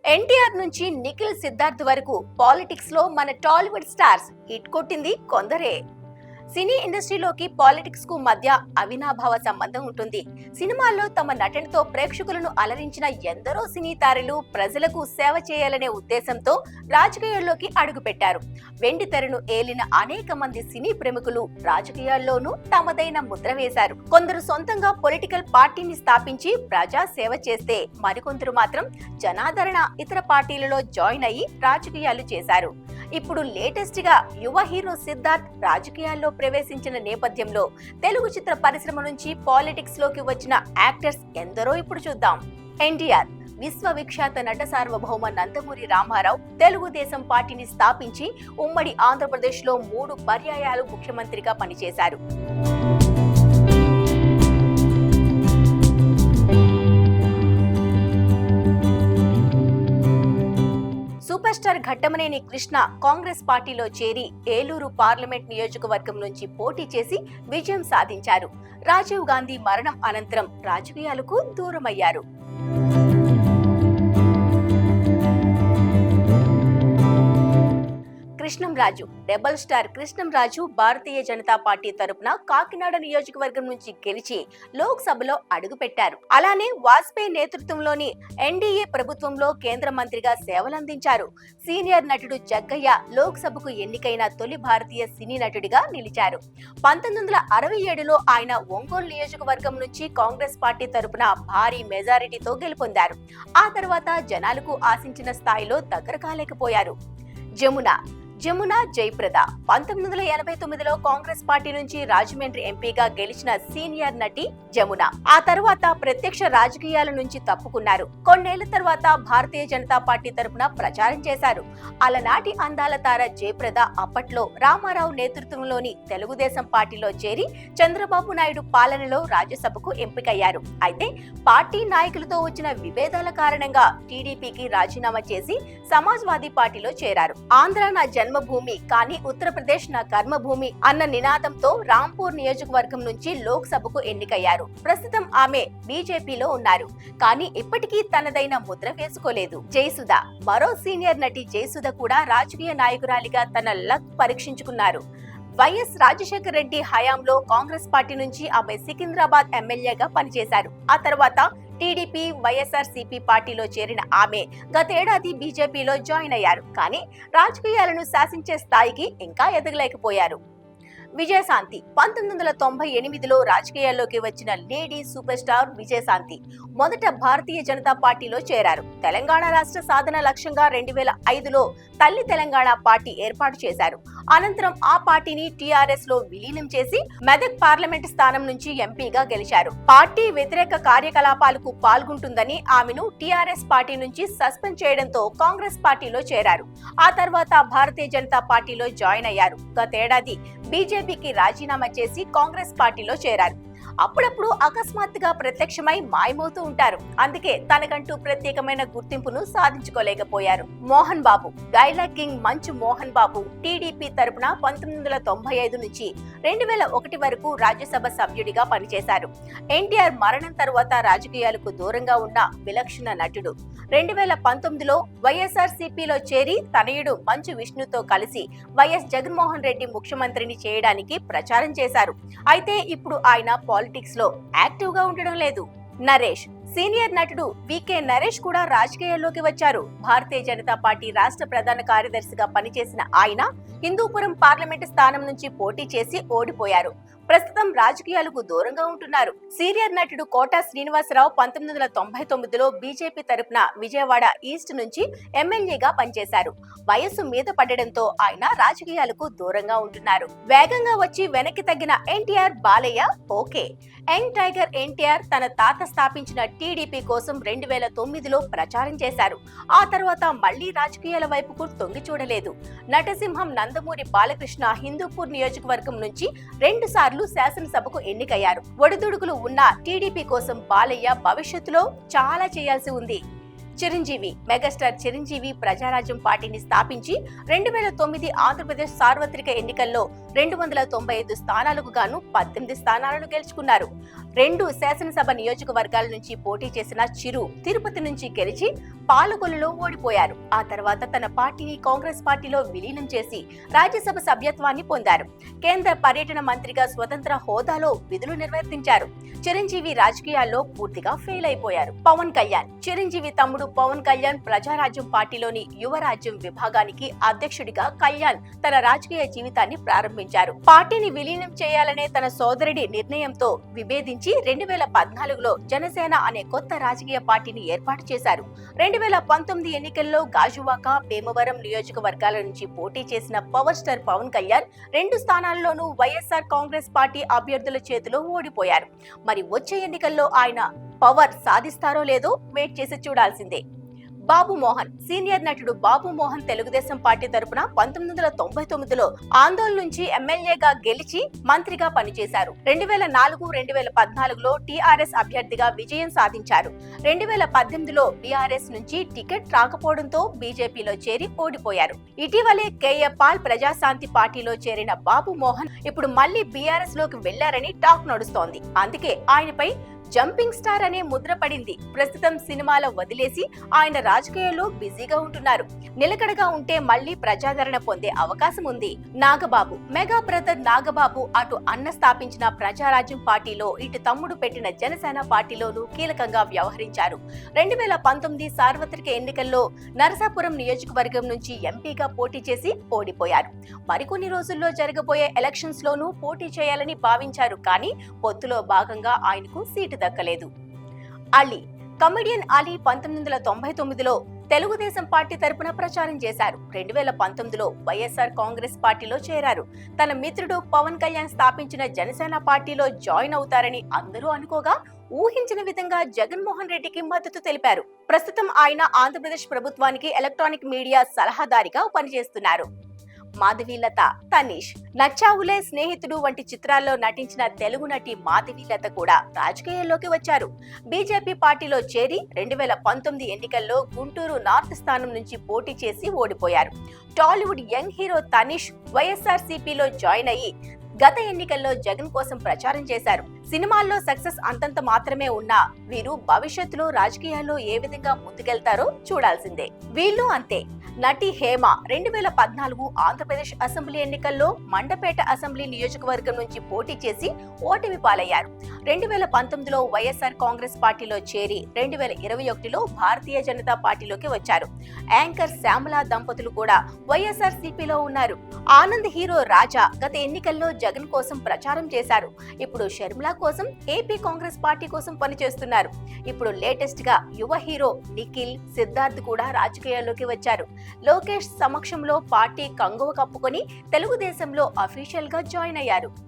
ఎన్టీఆర్ నుంచి నిఖిల్ సిద్ధార్థ్ వరకు పాలిటిక్స్ లో మన టాలీవుడ్ స్టార్స్ హిట్ కొట్టింది కొందరే. సినీ ఇండస్ట్రీలోకి పాలిటిక్స్ కు మధ్య అవినాభావ సంబంధం ఉంటుంది. సినిమాల్లో తమ నటనతో ప్రేక్షకులను అలరించిన ఎందరో సినీ తారలు ప్రజలకు సేవ చేయాలనే ఉద్దేశంతో రాజకీయాల్లోకి అడుగుపెట్టారు. వెండి తెరను ఏలిన అనేక మంది సినీ ప్రముఖులు రాజకీయాల్లోనూ తమదైన ముద్ర వేశారు. కొందరు సొంతంగా పొలిటికల్ పార్టీని స్థాపించి ప్రజా సేవ చేస్తే, మరికొందరు మాత్రం జనాదరణ ఇతర పార్టీలలో జాయిన్ అయ్యి రాజకీయాలు చేశారు. ఇప్పుడు లేటెస్ట్ గా యువ హీరో సిద్ధార్థ్ రాజకీయాల్లో ప్రవేశించిన నేపథ్యంలో తెలుగు చిత్ర పరిశ్రమ నుంచి పాలిటిక్స్ లోకి వచ్చిన యాక్టర్స్ ఎందరో ఇప్పుడు చూద్దాం. ఎన్టీఆర్ విశ్వవిఖ్యాత నట సార్వభౌమ నందమూరి రామారావు తెలుగుదేశం పార్టీని స్థాపించి ఉమ్మడి ఆంధ్రప్రదేశ్ లో 3 పర్యాయాలు ముఖ్యమంత్రిగా పనిచేశారు. సూపర్ స్టార్ ఘట్టమనేని కృష్ణ కాంగ్రెస్ పార్టీలో చేరి ఏలూరు పార్లమెంట్ నియోజకవర్గం నుంచి పోటీ చేసి విజయం సాధించారు. రాజీవ్ గాంధీ మరణం అనంతరం రాజకీయాలకు దూరమయ్యారు. Krishnamraju rebel star Krishnamraju Bharatiya Janata party తరపున కాకినాడ నియోజకవర్గం నుంచి గెలిచి లోక్ సభలో అడుగుపెట్టారు. అలానే వాజ్పేయి నేతృత్వంలోని ఎన్డీఏ ప్రభుత్వంలో కేంద్ర మంత్రిగా సేవలందించారు. సీనియర్ నటుడు జగ్గయ్య లోక్ సభకు ఎన్నికైన తొలి భారతీయ సినీ నటుడిగా నిలిచారు. 1967లో ఆయన ఒంగోలు నియోజకవర్గం నుంచి కాంగ్రెస్ పార్టీ తరపున భారీ మెజారిటీతో గెలుపొందారు. ఆ తర్వాత జనాలకు ఆశించిన స్థాయిలో దగ్గర కాలేకపోయారు. జమున జయప్రద 1989లో కాంగ్రెస్ పార్టీ నుంచి రాజమండ్రి ఎంపీగా గెలిచిన సీనియర్ నటి జమున ఆ తర్వాత ప్రత్యక్ష రాజకీయాల నుంచి తప్పుకున్నారు. కొన్నేళ్ల తర్వాత భారతీయ జనతా పార్టీ తరపున ప్రచారం చేశారు. అలనాటి అందాల తార జయప్రద అప్పట్లో రామారావు నేతృత్వంలోని తెలుగుదేశం పార్టీలో చేరి చంద్రబాబు నాయుడు పాలనలో రాజ్యసభకు ఎంపికయ్యారు. అయితే పార్టీ నాయకులతో వచ్చిన విభేదాల కారణంగా టీడీపీకి రాజీనామా చేసి సమాజ్వాదీ పార్టీలో చేరారు. ఆంధ్ర నా జన్మభూమి కానీ ఉత్తరప్రదేశ్ నా కర్మభూమి అన్న నినాదంతో రాంపూర్ నియోజకవర్గం నుంచి లోక్ సభకు ఎన్నికయ్యారు. ప్రస్తుతం ఆమె బీజేపీలో ఉన్నారు. కానీ ఇప్పటికీ తనదైన ముద్ర వేసుకోలేదు. జయసుధ మరో సీనియర్ నటి జయసుధ కూడా రాజకీయ నాయకురాలిగా తన లక్ పరీక్షించుకున్నారు. వైఎస్ రాజశేఖర రెడ్డి హయాంలో కాంగ్రెస్ పార్టీ నుంచి ఆమె సికింద్రాబాద్ ఎమ్మెల్యేగా పనిచేశారు. ఆ తర్వాత టీడీపీ వైఎస్ఆర్సీపీ పార్టీలో చేరిన ఆమె గతేడాది బీజేపీలో జాయిన్ అయ్యారు. కానీ రాజకీయాలను శాసించే స్థాయికి ఇంకా ఎదగలేకపోయారు. విజయశాంతి 1998లో రాజకీయాల్లోకి వచ్చిన లేడీ సూపర్ స్టార్ విజయశాంతి మొదట భారతీయ జనతా పార్టీలో చేరారు. తెలంగాణ రాష్ట్ర సాధన లక్ష్యంగా 2005లో తల్లి తెలంగాణ పార్టీ ఏర్పాటు చేశారు. అనంతరం ఆ పార్టీని టీఆర్ఎస్ లో విలీనం చేసి మెదక్ పార్లమెంట్ స్థానం నుంచి ఎంపీగా గెలిచారు. పార్టీ వ్యతిరేక కార్యకలాపాలకు పాల్గొంటుందని ఆమెను టీఆర్ఎస్ పార్టీ నుంచి సస్పెండ్ చేయడంతో కాంగ్రెస్ పార్టీలో చేరారు. ఆ తర్వాత భారతీయ జనతా పార్టీలో జాయిన్ అయ్యారు. గతేడాది బీజేపీకి రాజీనామా చేసి కాంగ్రెస్ పార్టీలో చేరారు. అప్పుడప్పుడు అకస్మాత్తుగా ప్రత్యక్షమై మాయమవుతూ ఉంటారు. అందుకే తనకంటూ ప్రత్యేకమైన గుర్తింపును సాధించుకోలేకపోయారు. మోహన్ బాబు డైలాగ్ కింగ్ మంచు మోహన్ బాబు టీడీపీ తరపున 1995 నుంచి 2001 వరకు రాజ్యసభ సభ్యుడిగా పనిచేశారు. ఎన్టీఆర్ మరణం తర్వాత రాజకీయాలకు దూరంగా ఉన్న విలక్షణ నటుడు. 2019లో వైఎస్ఆర్సీపీలో చేరి తనయుడు మంచు విష్ణుతో కలిసి వైఎస్ జగన్మోహన్ రెడ్డి ముఖ్యమంత్రిని చేయడానికి ప్రచారం చేశారు. అయితే ఇప్పుడు ఆయన పాలిటిక్స్ లో యాక్టివ్ గా ఉండడం లేదు. నరేష్ సీనియర్ నటుడు వికే నరేష్ కూడా రాజకీయాల్లోకి వచ్చారు. భారతీయ జనతా పార్టీ రాష్ట్ర ప్రధాన కార్యదర్శిగా పనిచేసిన ఆయన హిందూపురం పార్లమెంటు స్థానం నుంచి పోటీ చేసి ఓడిపోయారు. ప్రస్తుతం రాజకీయాలకు దూరంగా ఉంటున్నారు. సీనియర్ నటుడు కోటా శ్రీనివాసరావు 1999లో బీజేపీ తరపున విజయవాడ ఈస్ట్ నుంచి ఎమ్మెల్యేగా పనిచేశారు. వయస్సు మీద పడడంతో ఆయన రాజకీయాలకు దూరంగా ఉంటున్నారు. వేగంగా వచ్చి వెనక్కి తగ్గిన NTR Balayya okay. Young tiger NTR తన తాత స్థాపించిన టీడీపీ కోసం 2009లో ప్రచారం చేశారు. ఆ తర్వాత మళ్లీ రాజకీయాల వైపుకు తొంగి చూడలేదు. నటసింహం నందమూరి బాలకృష్ణ హిందూపూర్ నియోజకవర్గం నుంచి 2 సార్లు శాసనసభకు ఎన్నికయ్యారు. ఒడిదుడుకులు ఉన్న టీడీపీ కోసం బాలయ్య భవిష్యత్తులో చాలా చేయాల్సి ఉంది. చిరంజీవి మెగాస్టార్ చిరంజీవి ప్రజారాజ్యం పార్టీని స్థాపించి 2009 ఆంధ్రప్రదేశ్ సార్వత్రిక ఎన్నికల్లో 295 స్థానాలకు గాను 18 స్థానాలను గెలుచుకున్నారు. 2 శాసనసభ నియోజకవర్గాల నుంచి పోటీ చేసిన చిరు తిరుపతి నుంచి గెలిచి పాలకొల్లులో ఓడిపోయారు. ఆ తర్వాత తన పార్టీని కాంగ్రెస్ పార్టీలో విలీనం చేసి రాజ్యసభ సభ్యత్వాన్ని పొందారు. కేంద్ర పర్యటన మంత్రిగా స్వతంత్ర హోదాలో విధులు నిర్వర్తించారు. చిరంజీవి రాజకీయాల్లో పూర్తిగా ఫెయిల్ అయిపోయారు. పవన్ కళ్యాణ్ చిరంజీవి తమ్ముడు పవన్ కళ్యాణ్ ప్రజారాజ్యం పార్టీలోని యువరాజ్యం విభాగానికి అధ్యక్షుడిగా కళ్యాణ్ తన రాజకీయ జీవితాన్ని ప్రారంభించారు. పార్టీని విలీనం చేయాలనే తన సోదరుడి నిర్ణయంతో విభేదించి 2014లో జనసేన అనే కొత్త రాజకీయ పార్టీని ఏర్పాటు చేశారు. 2019 ఎన్నికల్లో గాజువాక, భీమవరం నియోజకవర్గాల నుంచి పోటీ చేసిన పవర్ స్టార్ పవన్ కళ్యాణ్ 2 స్థానాల్లోనూ వైఎస్ఆర్ కాంగ్రెస్ పార్టీ అభ్యర్థుల చేతిలో ఓడిపోయారు. మరి వచ్చే ఎన్నికల్లో ఆయన పవర్ సాధిస్తారో లేదో వెయిట్ చేసి చూడాల్సిందే. బాబు మోహన్ సీనియర్ నటుడు బాబు మోహన్ తెలుగుదేశం పార్టీ తరపున 1999లో ఆందోళన నుంచి ఎమ్మెల్యేగా గెలిచి మంత్రిగా పనిచేశారు. 2004-2014లో టీఆర్ఎస్ అభ్యర్థిగా విజయం సాధించారు. 2018లో బీఆర్ఎస్ నుంచి టికెట్ రాకపోవడంతో బీజేపీలో చేరి ఓడిపోయారు. ఇటీవలే కేఏ పాల్ ప్రజాశాంతి పార్టీలో చేరిన బాబు మోహన్ ఇప్పుడు మళ్లీ బీఆర్ఎస్ లోకి వెళ్లారని టాక్ నడుస్తోంది. అందుకే ఆయనపై జంపింగ్ స్టార్ అనే ముద్ర పడింది. ప్రస్తుతం సినిమాలో వదిలేసి ఆయన రాజకీయాల్లో బిజీగా ఉంటున్నారు. నిలకడగా ఉంటే మళ్లీ ప్రజాదరణ పొందే అవకాశం ఉంది. నాగబాబు మెగా బ్రదర్ నాగబాబు అటు అన్న స్థాపించిన ప్రజారాజ్యం పార్టీలో ఇటు తమ్ముడు పెట్టిన జనసేన పార్టీలోనూ కీలకంగా వ్యవహరించారు. 2019 సార్వత్రిక ఎన్నికల్లో నరసాపురం నియోజకవర్గం నుంచి ఎంపీగా పోటీ చేసి ఓడిపోయారు. మరికొన్ని రోజుల్లో జరగబోయే ఎలక్షన్స్ లోనూ పోటీ చేయాలని భావించారు. కానీ పొత్తులో భాగంగా ఆయనకు సీటు దక్కలేదు. అలీ కమెడియన్ అలీ 1999లో తెలుగుదేశం పార్టీ తరపున ప్రచారం చేశారు. 2019లో వైఎస్ఆర్ కాంగ్రెస్ పార్టీలో చేరారు. తన మిత్రుడు పవన్ కళ్యాణ్ స్థాపించిన జనసేన పార్టీలో జాయిన్ అవుతారని అందరూ అనుకోగా ఊహించిన విధంగా జగన్మోహన్ రెడ్డికి మద్దతు తెలిపారు. ప్రస్తుతం ఆయన ఆంధ్రప్రదేశ్ ప్రభుత్వానికి ఎలక్ట్రానిక్ మీడియా సలహాదారిగా పనిచేస్తున్నారు. మాధవీలత తనీష్ నచ్చావులే, స్నేహితుడు వంటి చిత్రాల్లో నటించిన తెలుగు నటి మాధవీలత కూడా రాజకీయాల్లోకి వచ్చారు. బీజేపీ పార్టీలో చేరి 2019 ఎన్నికల్లో గుంటూరు నార్త్ స్థానం నుంచి పోటీ చేసి ఓడిపోయారు. టాలీవుడ్ యంగ్ హీరో తనీష్ వైఎస్ఆర్సీపీలో జాయిన్ అయ్యి గత ఎన్నికల్లో జగన్ కోసం ప్రచారం చేశారు. సినిమాల్లో సక్సెస్ అంతంత మాత్రమే ఉన్నా వీరు భవిష్యత్తులో రాజకీయాల్లో ఏ విధంగా ముందుకెళ్తారో చూడాల్సిందే. వీళ్ళు అంతే. నటి హేమ 2014 ఆంధ్రప్రదేశ్ అసెంబ్లీ ఎన్నికల్లో మండపేట అసెంబ్లీ నియోజకవర్గం నుంచి పోటీ చేసి ఓటమి పాలయ్యారు. 2019లో వైఎస్ఆర్ కాంగ్రెస్ పార్టీలో చేరి 2021లో భారతీయ జనతా పార్టీలోకి వచ్చారు. యాంకర్ శ్యామల దంపతులు కూడా వైఎస్ఆర్ సిపిలో ఉన్నారు. ఆనంద్ హీరో రాజా గత ఎన్నికల్లో జగన్ కోసం ప్రచారం చేశారు. ఇప్పుడు షర్మిల కోసం ఏపీ కాంగ్రెస్ పార్టీ కోసం పనిచేస్తున్నారు. ఇప్పుడు లేటెస్ట్ గా యువ హీరో నిఖిల్, సిద్ధార్థ్ కూడా రాజకీయాల్లోకి వచ్చారు. లోకేష్ సమక్షంలో పార్టీ కంగువ కప్పుకొని తెలుగుదేశంలో అఫీషియల్ గా జాయిన్ అయ్యారు.